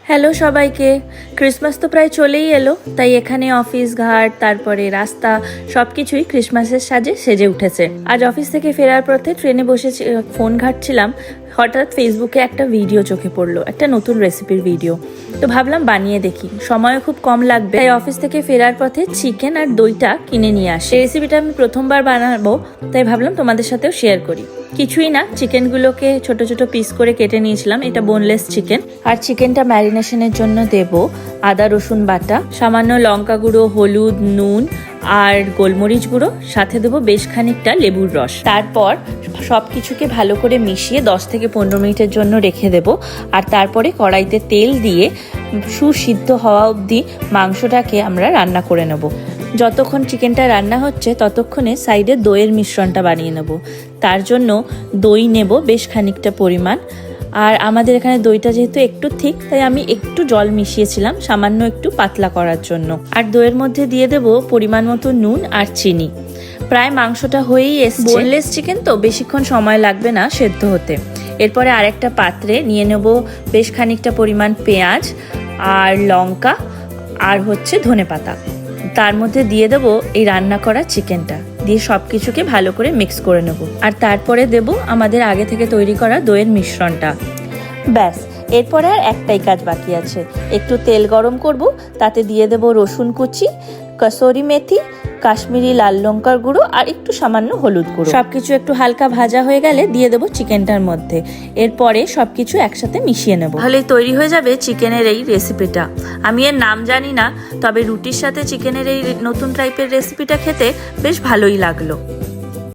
Hello সবাইকে। Christmas তো প্রায় চলেই এলো, তাই এখানে অফিস ঘাট তারপরে রাস্তা সবকিছুই ক্রিসমাসের সাজে সেজে উঠেছে। আজ অফিস থেকে ফেরার পথে ট্রেনে বসে ফোন ঘাটছিলাম, হঠাৎ ফেসবুকে একটা ভিডিও চোখে পড়লো, একটা নতুন রেসিপির ভিডিও। তো ভাবলাম বানিয়ে দেখি, সময়ও খুব কম লাগবে। তাই অফিস থেকে ফেরার পথে চিকেন আর দইটা কিনে নিয়ে আসি। এই রেসিপিটা আমি প্রথমবার বানাবো, তাই ভাবলাম তোমাদের সাথেও শেয়ার করি। কিছুই না, চিকেনগুলোকে ছোট ছোট পিস করে কেটে নিয়েছিলাম। এটা বোনলেস চিকেন। আর চিকেনটা ম্যারিনেশনের জন্য দেব আদা রসুন বাটা, সামান্য লঙ্কা গুঁড়ো, হলুদ, নুন আর গোলমরিচ গুঁড়ো, সাথে দেবো বেশ খানিকটা লেবুর রস। তারপর সব কিছুকে ভালো করে মিশিয়ে 10 থেকে 15 মিনিটের জন্য রেখে দেব। আর তারপরে কড়াইতে তেল দিয়ে সুসিদ্ধ হওয়া অবধি মাংসটাকে আমরা রান্না করে নেব। যতক্ষণ চিকেনটা রান্না হচ্ছে ততক্ষণে সাইডে দইয়ের মিশ্রণটা বানিয়ে নেব। তার জন্য দই নেব বেশ খানিকটা পরিমাণ। আর আমাদের এখানে দইটা যেহেতু একটু ঠিক, তাই আমি একটু জল মিশিয়েছিলাম সামান্য একটু পাতলা করার জন্য। আর দইয়ের মধ্যে দিয়ে দেব পরিমাণ মতো নুন আর চিনি। প্রায় মাংসটা হয়েই এসছে। বোনলেস চিকেন তো বেশিক্ষণ সময় লাগবে না সেদ্ধ হতে। এরপরে আরেকটা পাত্রে নিয়ে নেব বেশ খানিকটা পরিমাণ পেঁয়াজ আর লঙ্কা আর ধনেপাতা। তার মধ্যে দিয়ে দেবো এই রান্না করা চিকেনটা, দিয়ে সব কিছুকে ভালো করে মিক্স করে নেব। আর তারপরে দেব আমাদের আগে থেকে তৈরি করা দইয়ের মিশ্রণটা। ব্যাস, এরপরে আর একটাই কাজ বাকি আছে। একটু তেল গরম করব, তাতে দিয়ে দেব রসুন কুচি, কসুরি মেথি, কাশ্মীরি লাল লঙ্কার গুঁড়ো আর একটু সামান্য হলুদ গুঁড়ো। সবকিছু একটু হালকা ভাজা হয়ে গেলে দিয়ে দেবো চিকেনটার মধ্যে। এরপরে সবকিছু একসাথে মিশিয়ে নেব। তাহলেই তৈরি হয়ে যাবে চিকেনের এই রেসিপিটা। আমি এর নাম জানি না, তবে রুটির সাথে চিকেনের এই নতুন টাইপের রেসিপিটা খেতে বেশ ভালোই লাগলো।